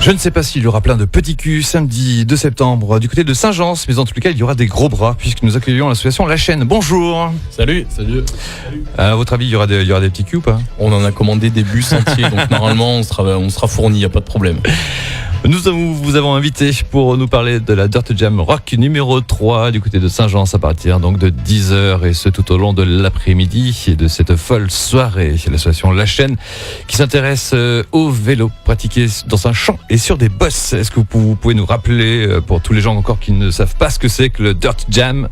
Je ne sais pas s'il y aura plein de petits culs samedi 2 septembre du côté de Saint-Jean, mais en tout cas il y aura des gros bras puisque nous accueillons l'association La Chaîne. Bonjour. Salut. À votre avis, il y aura des petits culs ou pas? On en a commandé des bus entiers, donc normalement on sera fourni, il n'y a pas de problème. Nous vous avons invité pour nous parler de la Dirt Jam Rock numéro 3 du côté de Saint-Jean à partir donc de 10h et ce tout au long de l'après-midi et de cette folle soirée. L'association La Chaîne qui s'intéresse au vélo pratiqué dans un champ et sur des bosses. Est-ce que vous pouvez nous rappeler pour tous les gens encore qui ne savent pas ce que c'est que le Dirt Jam?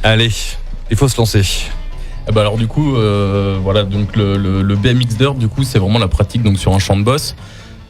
Allez, il faut se lancer. Alors du coup, voilà, donc le BMX Dirt, du coup, c'est vraiment la pratique donc sur un champ de bosse.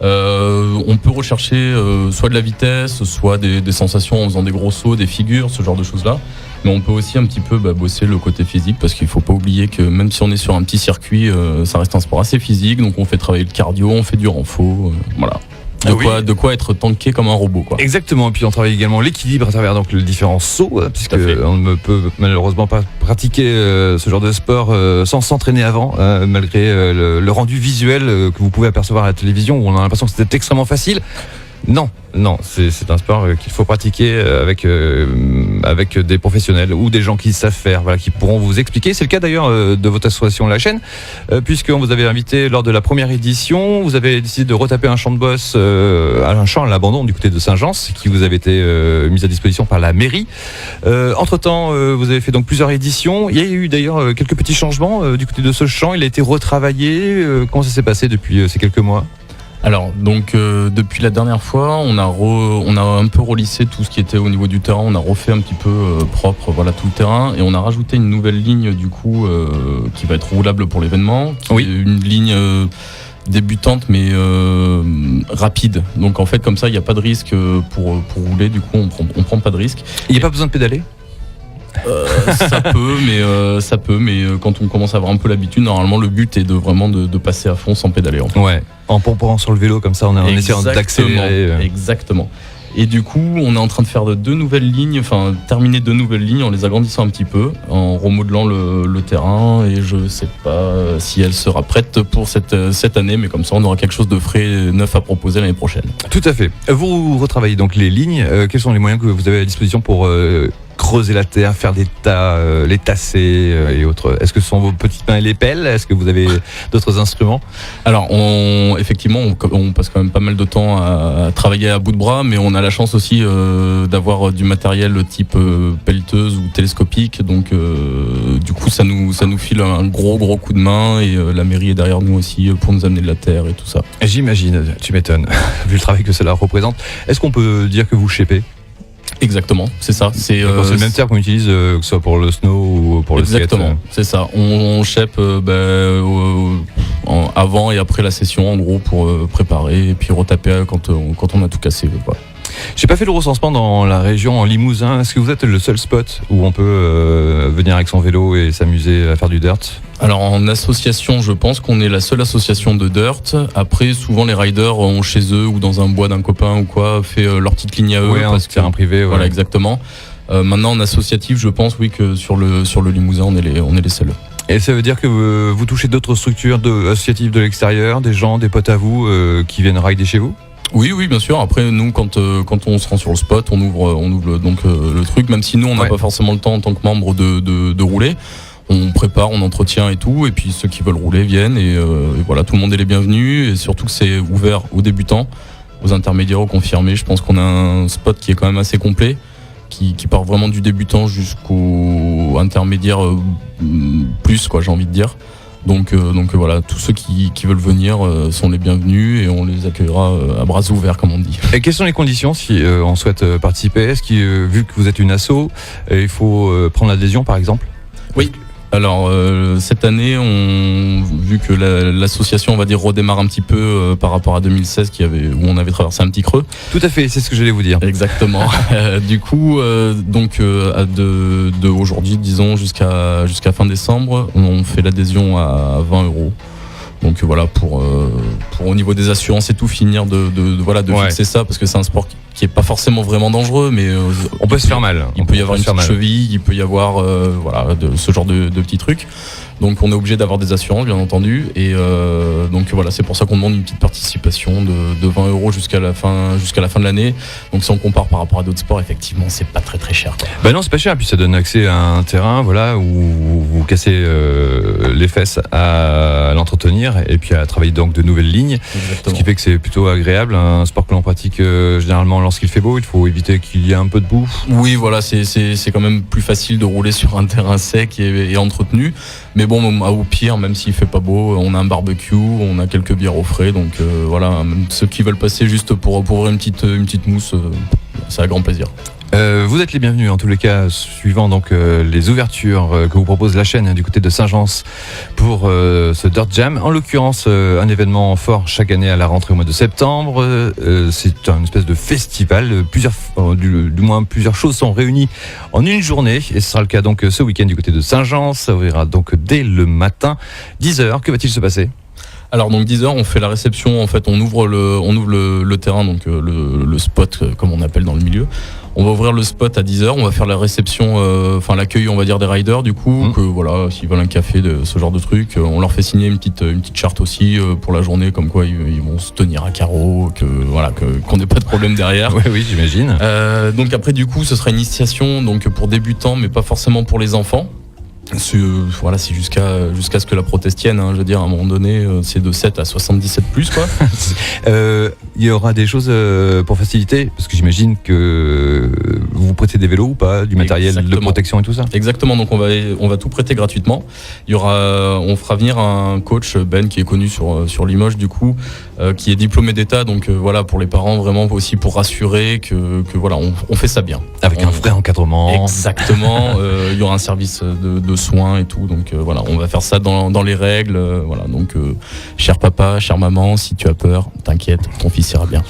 On peut rechercher soit de la vitesse, soit des sensations en faisant des gros sauts, des figures, ce genre de choses-là. Mais on peut aussi un petit peu bosser le côté physique parce qu'il ne faut pas oublier que même si on est sur un petit circuit, ça reste un sport assez physique. Donc on fait travailler le cardio, on fait du renfo, voilà. De quoi être tanké comme un robot, quoi. Exactement, et puis on travaille également l'équilibre à travers donc les différents sauts, puisque on ne peut malheureusement pas pratiquer ce genre de sport sans s'entraîner avant, malgré le rendu visuel que vous pouvez apercevoir à la télévision où on a l'impression que c'était extrêmement facile. Non, c'est un sport qu'il faut pratiquer avec des professionnels ou des gens qui savent faire, voilà, qui pourront vous expliquer. C'est le cas d'ailleurs de votre association La Chaîne, puisqu'on vous avait invité lors de la première édition. Vous avez décidé de retaper un champ de bosse, un champ à l'abandon du côté de Saint-Jean, qui vous avait été mis à disposition par la mairie. Entre-temps, vous avez fait donc plusieurs éditions. Il y a eu d'ailleurs quelques petits changements du côté de ce champ. Il a été retravaillé. Comment ça s'est passé depuis ces quelques mois ? Alors donc depuis la dernière fois, on a un peu relissé tout ce qui était au niveau du terrain, on a refait un petit peu propre, voilà, tout le terrain, et on a rajouté une nouvelle ligne du coup qui va être roulable pour l'événement, une ligne débutante mais rapide. Donc en fait comme ça il n'y a pas de risque pour rouler, du coup on prend pas de risque. Il n'y a pas besoin de pédaler? Ça peut, mais quand on commence à avoir un peu l'habitude, normalement le but est de passer à fond sans pédaler. En pompant sur le vélo comme ça, en essayant d'accélérer. Exactement. Et du coup, on est en train de faire terminer deux nouvelles lignes en les agrandissant un petit peu, en remodelant le terrain. Et je sais pas si elle sera prête pour cette année, mais comme ça, on aura quelque chose de frais, neuf à proposer l'année prochaine. Tout à fait. Vous retravaillez donc les lignes. Quels sont les moyens que vous avez à disposition pour creuser la terre, faire des tas, les tasser et autres? Est-ce que ce sont vos petites mains et les pelles? Est-ce que vous avez d'autres instruments? Alors, effectivement, on passe quand même pas mal de temps à travailler à bout de bras, mais on a la chance aussi d'avoir du matériel type pelleteuse ou télescopique. Donc, du coup, ça nous file un gros coup de main, et la mairie est derrière nous aussi pour nous amener de la terre et tout ça. J'imagine, tu m'étonnes, vu le travail que cela représente. Est-ce qu'on peut dire que vous shapez? Exactement, c'est ça. C'est le même terme qu'on utilise, que ce soit pour le snow ou pour le skate. Exactement, c'est ça. On shape avant et après la session, en gros, pour préparer et puis retaper quand on a tout cassé, quoi. J'ai pas fait le recensement dans la région, en Limousin. Est-ce que vous êtes le seul spot où on peut venir avec son vélo et s'amuser à faire du dirt? Alors en association, je pense qu'on est la seule association de dirt. Après, souvent les riders ont chez eux ou dans un bois d'un copain ou quoi fait leur petite ligne à eux. Parce que un privé. Ouais. Voilà, exactement. Maintenant en associatif, je pense que sur le Limousin, on est les seuls. Et ça veut dire que vous touchez d'autres structures associatives de l'extérieur, des gens, des potes à vous qui viennent rider chez vous? Oui, bien sûr. Après, nous, quand on se rend sur le spot, on ouvre donc le truc, même si nous, on n'a pas forcément le temps en tant que membre de rouler. On prépare, on entretient et tout, et puis ceux qui veulent rouler viennent, et voilà, tout le monde est les bienvenus, et surtout que c'est ouvert aux débutants, aux intermédiaires, aux confirmés. Je pense qu'on a un spot qui est quand même assez complet, qui part vraiment du débutant jusqu'au intermédiaire plus, quoi, j'ai envie de dire. Donc voilà, tous ceux qui veulent venir sont les bienvenus, et on les accueillera à bras ouverts, comme on dit. Et quelles sont les conditions si on souhaite participer? Est-ce que, vu que vous êtes une asso, il faut prendre l'adhésion par exemple? Oui. Alors cette année, vu que l'association, on va dire, redémarre un petit peu par rapport à 2016 où on avait traversé un petit creux. Tout à fait, c'est ce que j'allais vous dire. Exactement. Du coup, de aujourd'hui, disons jusqu'à fin décembre, on fait l'adhésion à 20 €. Donc voilà, pour au niveau des assurances et tout, finir de fixer ça, parce que c'est un sport qui est pas forcément vraiment dangereux, mais on peut se faire mal. Il peut y avoir une petite cheville, il peut y avoir ce genre de petits trucs. Donc on est obligé d'avoir des assurances, bien entendu. Et donc voilà, c'est pour ça qu'on demande une petite participation de 20 € jusqu'à la fin de l'année. Donc si on compare par rapport à d'autres sports, effectivement, c'est pas très très cher, quoi. Bah non, c'est pas cher. Puis ça donne accès à un terrain, voilà, où vous cassez les fesses à l'entretenir et puis à travailler donc de nouvelles lignes. Exactement. Ce qui fait que c'est plutôt agréable. Un sport que l'on pratique généralement lorsqu'il fait beau. Il faut éviter qu'il y ait un peu de boue. Oui, voilà, c'est quand même plus facile de rouler sur un terrain sec et entretenu. Mais bon, au pire, même s'il fait pas beau, on a un barbecue, on a quelques bières au frais. Donc voilà, même ceux qui veulent passer juste pour ouvrir une petite mousse, c'est avec grand plaisir. Vous êtes les bienvenus en tous les cas, suivant donc les ouvertures que vous propose la chaîne du côté de Saint-Gence pour ce Dirt Jam. En l'occurrence, un événement fort chaque année à la rentrée au mois de septembre. C'est une espèce de festival. Du moins plusieurs choses sont réunies en une journée. Et ce sera le cas donc ce week-end du côté de Saint-Gence. Ça ouvrira donc dès le matin, 10h. Que va-t-il se passer ? Alors donc 10h, on fait la réception, en fait on ouvre le terrain, donc le spot comme on appelle dans le milieu. On va ouvrir le spot à 10h, on va faire la réception, l'accueil on va dire des riders du coup, que voilà, s'ils veulent un café, ce genre de truc, on leur fait signer une petite charte aussi pour la journée, comme quoi ils vont se tenir à carreau, qu'on n'ait pas de problème derrière. Oui, j'imagine. Donc après du coup ce sera une initiation donc pour débutants mais pas forcément pour les enfants. C'est jusqu'à ce que la proteste tienne, hein, je veux dire, à un moment donné, c'est de 7 à 77 plus, quoi. Il y aura des choses pour faciliter, parce que j'imagine que vous prêtez des vélos ou pas, du matériel de protection et tout ça. Exactement, donc on va tout prêter gratuitement. On fera venir un coach, Ben, qui est connu sur Limoges, du coup, qui est diplômé d'État, donc voilà, pour les parents, vraiment aussi pour rassurer que voilà, on fait ça bien. Avec un vrai encadrement. Exactement, il y aura un service de soins et tout, donc voilà, on va faire ça dans les règles, voilà, donc cher papa, chère maman, si tu as peur, t'inquiète, ton fils ira bien.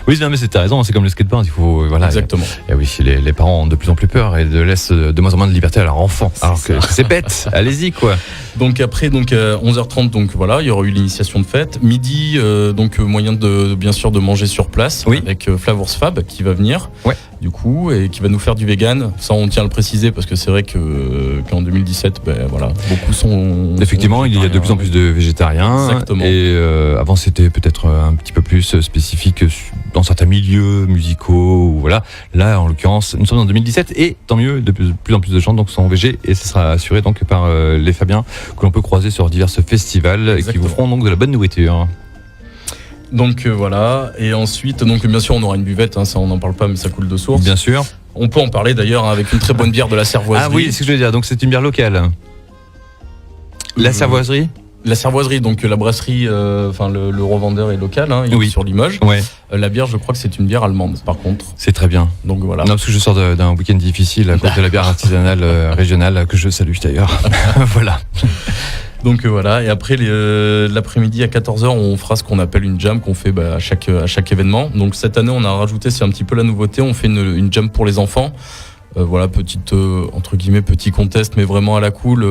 Oui, non, mais t'as raison, c'est comme le skateboard, il faut, voilà. Exactement. Et oui, les parents ont de plus en plus peur et laissent de moins en moins de liberté à leurs enfants. Alors que c'est bête, allez-y, quoi. Donc après, 11h30, donc voilà, il y aura eu l'initiation de fête. Midi, moyen bien sûr de manger sur place, oui, avec Flavours Fab qui va venir, ouais, du coup, et qui va nous faire du vegan. Ça, on tient à le préciser parce que c'est vrai qu'en 2017, voilà, beaucoup sont. Effectivement, il y a de plus en plus de végétariens. Exactement. Et avant, c'était peut-être un petit peu plus spécifique dans certains milieux musicaux, ou voilà. Là, en l'occurrence, nous sommes en 2017 et tant mieux, de plus en plus de gens donc sont végés et ce sera assuré donc par les Fabiens que l'on peut croiser sur divers festivals. Exactement. Et qui vous feront donc de la bonne nourriture. Donc voilà, et ensuite, donc bien sûr, on aura une buvette, hein, ça on n'en parle pas, mais ça coule de source. Bien sûr. On peut en parler d'ailleurs avec une très bonne bière de la Cervoiserie. Ah oui, c'est ce que je veux dire. Donc c'est une bière locale. La Cervoiserie. La Cervoiserie, donc la brasserie, le revendeur est local, hein, il est sur Limoges. Ouais. La bière, je crois que c'est une bière allemande, par contre. C'est très bien. Donc voilà. Non, parce que je sors d'un week-end difficile à cause de la bière artisanale régionale que je salue d'ailleurs. Voilà. Donc voilà, et après l'après-midi à 14h, on fera ce qu'on appelle une jam qu'on fait à chaque événement. Donc cette année, on a rajouté, c'est un petit peu la nouveauté, on fait une jam pour les enfants. Voilà, entre guillemets petit contest, mais vraiment à la cool,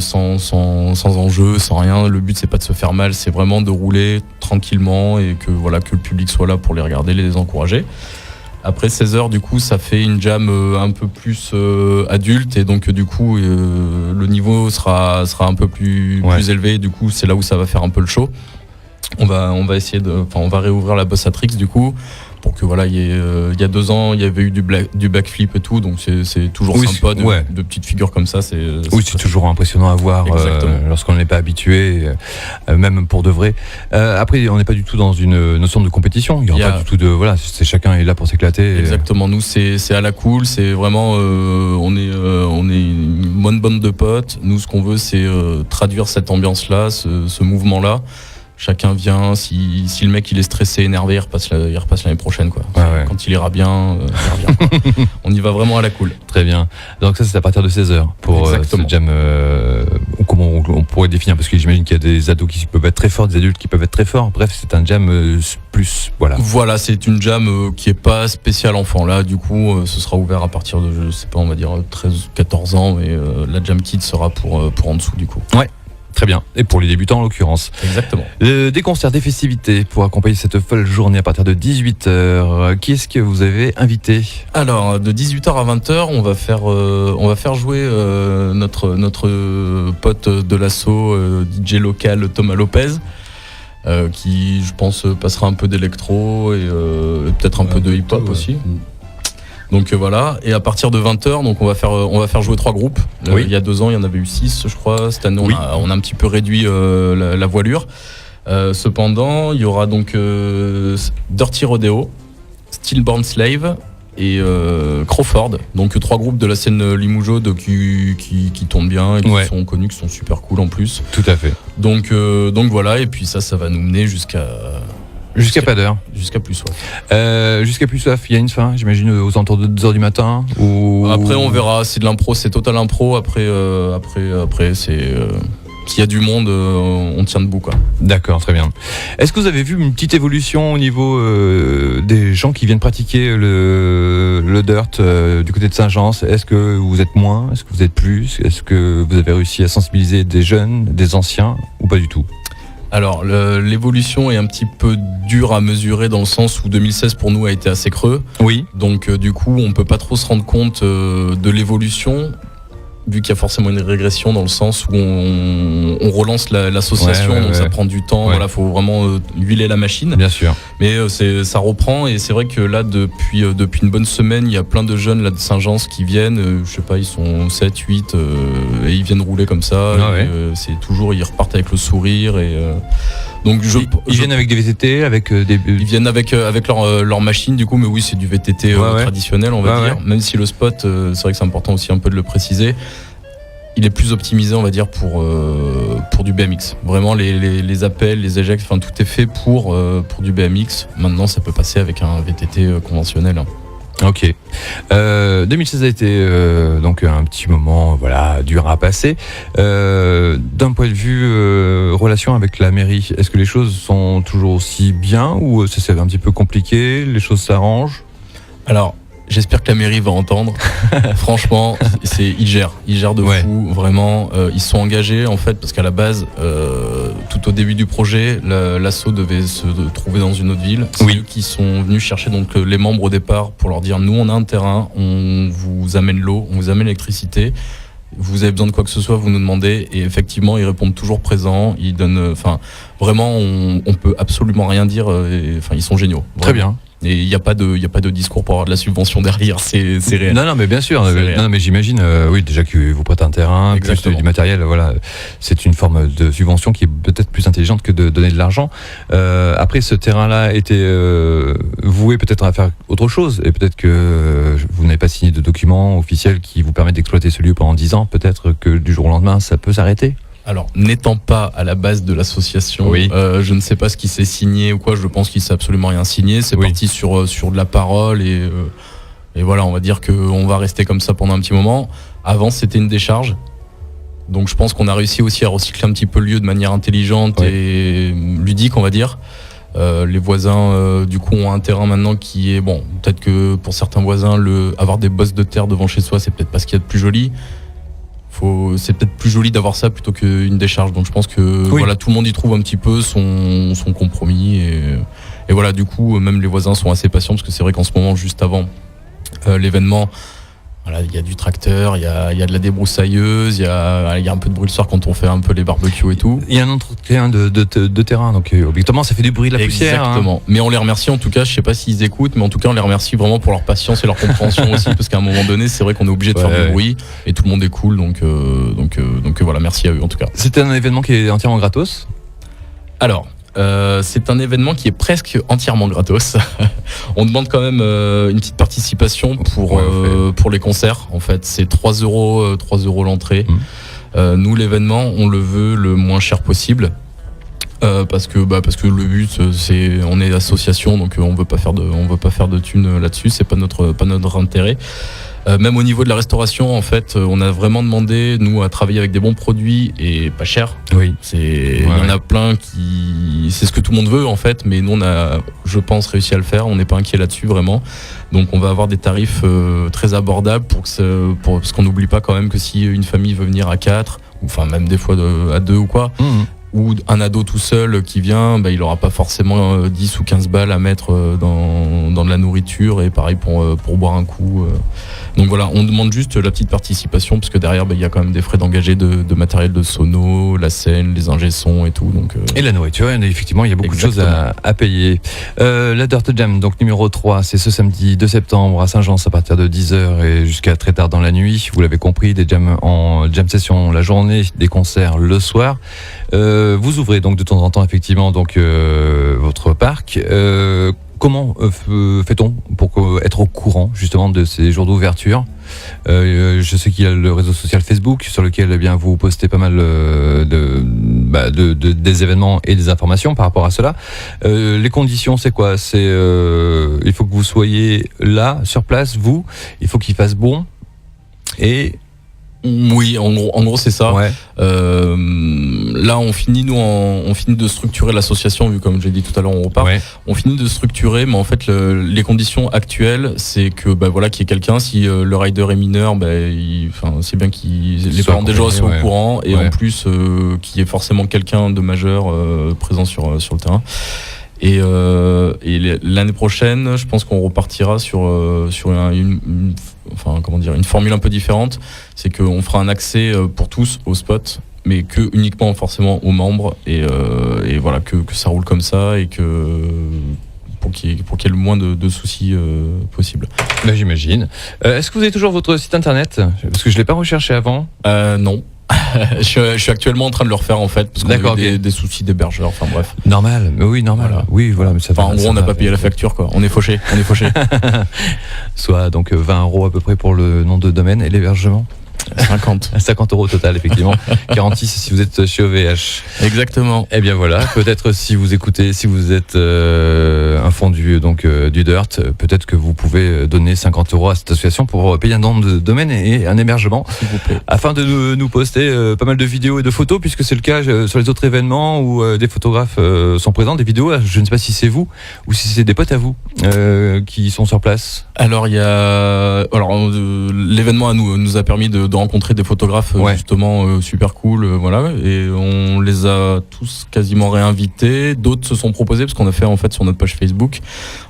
sans enjeu, sans rien. Le but c'est pas de se faire mal, c'est vraiment de rouler tranquillement et que le public soit là pour les regarder, les encourager. Après 16h, du coup, ça fait une jam un peu plus adulte et donc du coup le niveau sera un peu plus élevé. Du coup, c'est là où ça va faire un peu le show. On va essayer on va réouvrir la Bossatrix du coup. Pour que il y a 2 ans, il y avait eu du backflip et tout, donc c'est toujours sympa de petites figures comme ça. C'est toujours impressionnant à voir lorsqu'on n'est pas habitué, même pour de vrai. Après, on n'est pas du tout dans une notion de compétition. Il y aura pas du tout de c'est chacun est là pour s'éclater. Exactement. Nous, c'est à la cool. C'est vraiment on est une bonne bande de potes. Nous, ce qu'on veut, c'est traduire cette ambiance-là, ce mouvement-là. Chacun vient, si le mec il est stressé, énervé, il repasse l'année prochaine, quoi. Quand il ira bien, il revient. On y va vraiment à la cool. Très bien. Donc ça c'est à partir de 16h pour ce jam. Comment on pourrait définir, parce que j'imagine qu'il y a des ados qui peuvent être très forts, des adultes qui peuvent être très forts. Bref, c'est un jam plus, voilà. Voilà, c'est une jam qui est pas spéciale enfant. Là, du coup, ce sera ouvert à partir de, je sais pas, on va dire 13-14 ans, mais la jam kit sera pour en dessous, du coup. Ouais. Très bien. Et pour les débutants en l'occurrence. Exactement. Des concerts, des festivités pour accompagner cette folle journée à partir de 18h. Qui est-ce que vous avez invité ? Alors, de 18h à 20h, on va faire jouer notre pote de l'assaut, DJ local Thomas Lopez, qui, je pense, passera un peu d'électro et peut-être un peu de hip-hop aussi. Donc voilà, et à partir de 20h, donc on va faire jouer 3 groupes. Oui. Il y a 2 ans, il y en avait eu 6, je crois. Cette année, Oui. on a un petit peu réduit la voilure. Cependant, il y aura donc Dirty Rodeo, Stillborn Slave et Crawford. Donc 3 groupes de la scène Limougeaude qui tournent bien et qui sont connus, qui sont super cool en plus. Tout à fait. Donc voilà, et puis ça va nous mener jusqu'à pas d'heure. Jusqu'à plus soif. Jusqu'à plus soif, il y a une fin, j'imagine, aux alentours de 2h du matin ou... Après, on verra. C'est de l'impro, c'est total impro. Après, c'est... s'il y a du monde, on tient debout, quoi. D'accord, très bien. Est-ce que vous avez vu une petite évolution au niveau des gens qui viennent pratiquer le dirt du côté de Saint-Jean ? Est-ce que vous êtes moins ? Est-ce que vous êtes plus ? Est-ce que vous avez réussi à sensibiliser des jeunes, des anciens ou pas du tout ? Alors, l'évolution est un petit peu dure à mesurer dans le sens où 2016 pour nous a été assez creux. Oui. Donc du coup, on peut pas trop se rendre compte de l'évolution, vu qu'il y a forcément une régression dans le sens où on relance l'association, donc ça prend du temps. Ouais. Voilà, faut vraiment huiler la machine. Bien sûr. Mais ça reprend et c'est vrai que là depuis une bonne semaine, il y a plein de jeunes là de Saint-Jean qui viennent, je sais pas, ils sont 7, 8 et ils viennent rouler comme ça. C'est toujours, ils repartent avec le sourire et donc ils viennent avec des VTT, avec des... Ils viennent avec leur machine du coup, mais oui, c'est du VTT traditionnel, on va dire. Même si le spot, c'est vrai que c'est important aussi un peu de le préciser. Il est plus optimisé, on va dire, pour du BMX. Vraiment, les appels, les éjects, enfin tout est fait pour du BMX. Maintenant, ça peut passer avec un VTT conventionnel. Ok. 2016 a été donc un petit moment, voilà, dur à passer. D'un point de vue relation avec la mairie, est-ce que les choses sont toujours aussi bien ou c'est un petit peu compliqué ? Les choses s'arrangent ? Alors, j'espère que la mairie va entendre. Franchement, ils gèrent de fou, vraiment. Ils sont engagés en fait parce qu'à la base, tout au début du projet, l'asso devait se trouver dans une autre ville. C'est eux qui sont venus chercher donc les membres au départ pour leur dire nous on a un terrain, on vous amène l'eau, on vous amène l'électricité. Vous avez besoin de quoi que ce soit, vous nous demandez, et effectivement ils répondent toujours présents. Ils donnent, enfin vraiment, on peut absolument rien dire. Enfin ils sont géniaux. Vraiment. Très bien. Et il n'y a pas de discours pour avoir de la subvention derrière, c'est réel. Non, mais bien sûr. Non, mais j'imagine, oui, déjà que vous prêtez un terrain, plus du matériel, voilà, c'est une forme de subvention qui est peut-être plus intelligente que de donner de l'argent. Après, ce terrain-là était voué peut-être à faire autre chose, et peut-être que vous n'avez pas signé de document officiel qui vous permet d'exploiter ce lieu pendant 10 ans. Peut-être que du jour au lendemain, ça peut s'arrêter. Alors, n'étant pas à la base de l'association, je ne sais pas ce qui s'est signé ou quoi. Je pense qu'il s'est absolument rien signé. C'est parti sur de la parole et voilà, on va dire qu'on va rester comme ça pendant un petit moment. Avant, c'était une décharge. Donc, je pense qu'on a réussi aussi à recycler un petit peu le lieu de manière intelligente et ludique, on va dire. Les voisins, du coup, ont un terrain maintenant qui est bon. Peut-être que pour certains voisins, avoir des bosses de terre devant chez soi, c'est peut-être pas ce qu'il y a de plus joli. C'est peut-être plus joli d'avoir ça plutôt qu'une décharge. Donc je pense que voilà, tout le monde y trouve un petit peu son compromis et voilà, du coup même les voisins sont assez patients parce que c'est vrai qu'en ce moment, juste avant l'événement, voilà, il y a du tracteur, il y a de la débroussailleuse, il y a un peu de bruit le soir quand on fait un peu les barbecues et tout. Il y a un entretien de terrain, donc obligatoirement ça fait du bruit, de la poussière. Exactement. Mais on les remercie en tout cas, je sais pas s'ils écoutent, mais en tout cas on les remercie vraiment pour leur patience et leur compréhension aussi, parce qu'à un moment donné, c'est vrai qu'on est obligé de faire du bruit et tout le monde est cool, donc voilà, merci à eux en tout cas. C'était un événement qui est entièrement gratos ? Alors, c'est un événement qui est presque entièrement gratos. On demande quand même une petite participation pour les concerts. En fait, c'est 3 euros l'entrée. Nous, l'événement, on le veut le moins cher possible. Parce que le but, on est association, donc on veut pas faire de thunes là-dessus. C'est pas notre intérêt. Même au niveau de la restauration, en fait, on a vraiment demandé, nous, à travailler avec des bons produits et pas cher. Oui. Il y en a plein qui... C'est ce que tout le monde veut, en fait, mais nous, on a, je pense, réussi à le faire. On n'est pas inquiet là-dessus, vraiment. Donc, on va avoir des tarifs très abordables parce qu'on n'oublie pas quand même que si une famille veut venir à 4, enfin, même des fois à 2 ou quoi, ou un ado tout seul qui vient, il aura pas forcément 10 ou 15 balles à mettre dans de la nourriture, et pareil pour boire un coup. Donc voilà, on demande juste la petite participation, parce que derrière il y a quand même des frais d'engagé de matériel de sono, la scène, les ingé-sons et tout. Donc, et la nourriture, effectivement il y a beaucoup exactement. de choses à payer. La Dirt Jam, donc numéro 3, c'est ce samedi 2 septembre à Saint-Jean à partir de 10h et jusqu'à très tard dans la nuit. Vous l'avez compris, des jams en jam session la journée, des concerts le soir. Vous ouvrez donc de temps en temps effectivement donc votre parc. Comment fait-on pour être au courant justement de ces jours d'ouverture? Je sais qu'il y a le réseau social Facebook sur lequel eh bien vous postez pas mal des événements et des informations par rapport à cela. Les conditions, c'est quoi? C'est il faut que vous soyez là sur place, vous. Il faut qu'il fasse bon et oui, en gros c'est ça. Ouais. Là, on finit de structurer l'association, vu comme j'ai dit tout à l'heure, on repart. Ouais. On finit de structurer, mais en fait, les conditions actuelles, c'est que voilà, qu'il y ait quelqu'un. Si le rider est mineur, c'est bien les parents déjà soient au courant, et en plus qu'il y ait forcément quelqu'un de majeur présent sur le terrain. Et l'année prochaine, je pense qu'on repartira sur une formule un peu différente. C'est qu'on fera un accès pour tous au spot, mais que uniquement forcément aux membres, et voilà, que ça roule comme ça, et que pour qu'il y ait le moins de soucis possible. J'imagine. Est-ce que vous avez toujours votre site internet? Parce que je l'ai pas recherché avant. Non. Je suis actuellement en train de le refaire, en fait, parce qu'on a eu des soucis d'hébergeur, enfin bref. Normal, oui, normal. Voilà. Oui, voilà, mais ça en gros, on n'a pas payé la facture, quoi. On est fauché. Soit donc 20 € à peu près pour le nom de domaine et l'hébergement. 50 € au total, effectivement. 46 si vous êtes chez OVH. Exactement. Eh bien voilà, peut-être si vous écoutez, si vous êtes un fond du Dirt, peut-être que vous pouvez donner 50 € à cette association pour payer un nom de domaine et un hébergement, s'il vous plaît, afin de nous poster pas mal de vidéos et de photos, puisque c'est le cas sur les autres événements où des photographes sont présents, des vidéos. Je ne sais pas si c'est vous ou si c'est des potes à vous qui sont sur place. Alors l'événement nous a permis de rencontrer des photographes justement super cool, voilà, et on les a tous quasiment réinvités. D'autres se sont proposés, parce qu'on a fait en fait sur notre page Facebook,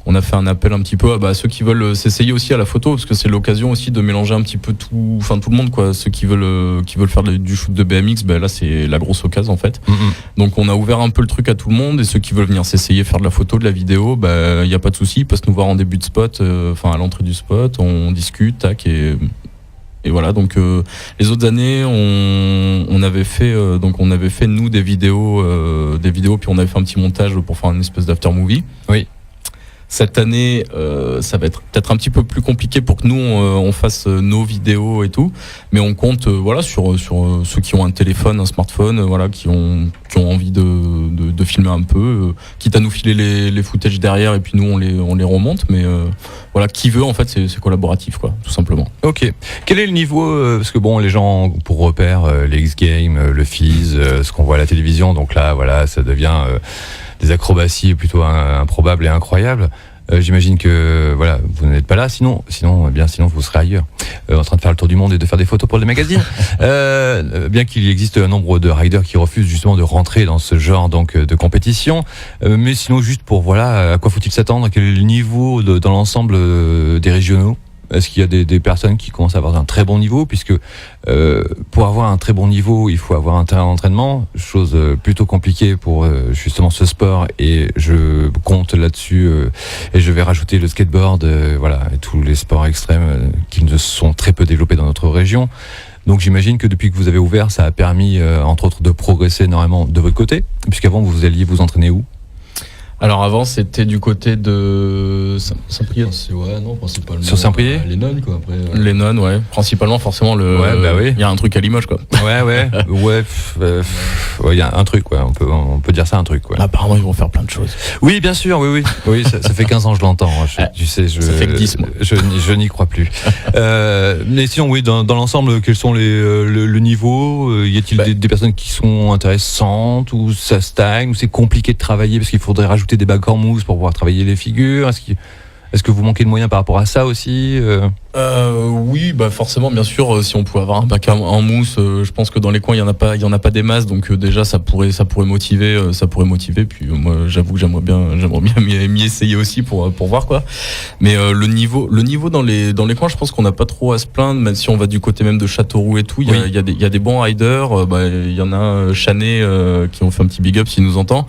on a fait un appel un petit peu à ceux qui veulent s'essayer aussi à la photo, parce que c'est l'occasion aussi de mélanger un petit peu tout le monde, quoi. Ceux qui veulent faire du shoot de BMX, là c'est la grosse occasion, en fait. Donc on a ouvert un peu le truc à tout le monde, et ceux qui veulent venir s'essayer faire de la photo, de la vidéo, il y a pas de souci, ils peuvent nous voir en début de spot, à l'entrée du spot, on discute, tac, et voilà. Donc les autres années, on avait fait nous des vidéos, puis on avait fait un petit montage pour faire une espèce d'after movie. Oui. Cette année, ça va être peut-être un petit peu plus compliqué pour que nous on fasse nos vidéos et tout, mais on compte sur ceux qui ont un téléphone, un smartphone, qui ont envie de filmer un peu, quitte à nous filer les footages derrière, et puis nous on les remonte, mais qui veut, en fait, c'est collaboratif, quoi, tout simplement. Ok. Quel est le niveau parce que les gens pour repère les X-Games, le Fizz, ce qu'on voit à la télévision, donc là ça devient des acrobaties plutôt improbables et incroyables. J'imagine que vous n'êtes pas là, sinon vous serez ailleurs, en train de faire le tour du monde et de faire des photos pour les magazines. Bien qu'il existe un nombre de riders qui refusent justement de rentrer dans ce genre de compétition, mais sinon juste pour à quoi faut-il s'attendre, quel est le niveau dans l'ensemble des régionaux? Est-ce qu'il y a des personnes qui commencent à avoir un très bon niveau, puisque pour avoir un très bon niveau, il faut avoir un terrain d'entraînement, chose plutôt compliquée pour justement ce sport, et je compte là-dessus, et je vais rajouter le skateboard, et tous les sports extrêmes qui ne sont très peu développés dans notre région. Donc j'imagine que depuis que vous avez ouvert, ça a permis entre autres de progresser énormément de votre côté, puisqu'avant vous alliez vous entraîner où? Alors avant c'était du côté de Saint-Priest. Ouais, non, principalement. Sur Saint-Priest Les nonnes, quoi. Après, Les nonnes, ouais. Principalement, forcément, oui. Il y a un truc à Limoges, quoi. Ouais, il y a un truc, ouais. On peut dire ça, un truc, ouais. Apparemment, ils vont faire plein de choses. Oui, bien sûr, oui. Oui, ça fait 15 ans que je l'entends. Tu sais, ça fait que 10, moi. Je n'y crois plus. Mais sinon, oui, dans l'ensemble, quels sont le niveau? Y a-t-il des personnes qui sont intéressantes, ou ça stagne, ou c'est compliqué de travailler parce qu'il faudrait rajouter des bacs en mousse pour pouvoir travailler les figures? Est-ce que vous manquez de moyens par rapport à ça aussi? Oui, forcément, bien sûr. Si on pouvait avoir un bac en mousse, je pense que dans les coins il y en a pas des masses, donc déjà ça pourrait motiver, Puis moi, j'avoue que j'aimerais bien m'y essayer aussi pour voir quoi. Mais le niveau dans les coins, je pense qu'on n'a pas trop à se plaindre, même si on va du côté même de Châteauroux et tout. Il y a des bons riders. Il y en a Chanet qui ont fait un petit big up s'il nous entend.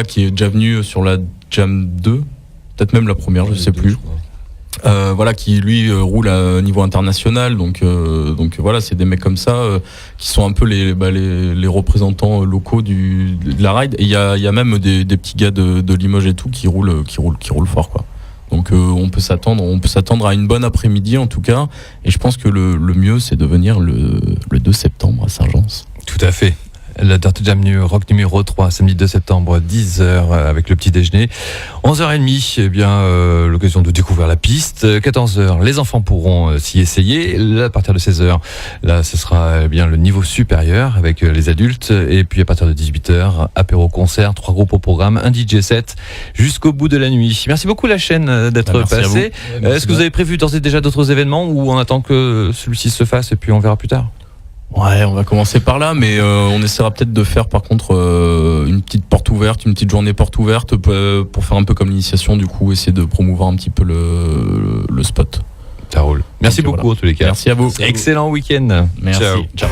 Qui est déjà venu sur la Jam 2. Peut-être même la première, je sais plus. Qui lui roule à niveau international, donc voilà, c'est des mecs comme ça qui sont un peu les représentants locaux de la ride. Et il y a même des petits gars de Limoges et tout qui roulent fort, quoi. Donc on peut s'attendre à une bonne après-midi en tout cas. Et je pense que le mieux c'est de venir le 2 septembre à Saint-Gence. Tout à fait. La Dirt Jam Rock numéro 3, samedi 2 septembre, 10h avec le petit déjeuner. 11h30, l'occasion de découvrir la piste. 14h, les enfants pourront s'y essayer. Là, à partir de 16h, là, ce sera le niveau supérieur avec les adultes. Et puis à partir de 18h, apéro concert, 3 groupes au programme, un DJ set jusqu'au bout de la nuit. Merci beaucoup la chaîne d'être passée. Est-ce que vous avez prévu d'ores et déjà d'autres événements, ou on attend que celui-ci se fasse et puis on verra plus tard? Ouais, on va commencer par là, mais on essaiera peut-être de faire par contre une petite porte ouverte, une petite journée porte ouverte pour faire un peu comme l'initiation, du coup essayer de promouvoir un petit peu le spot. Ça roule. Merci beaucoup en tous les cas. Merci à vous. Excellent week-end. Merci. Ciao.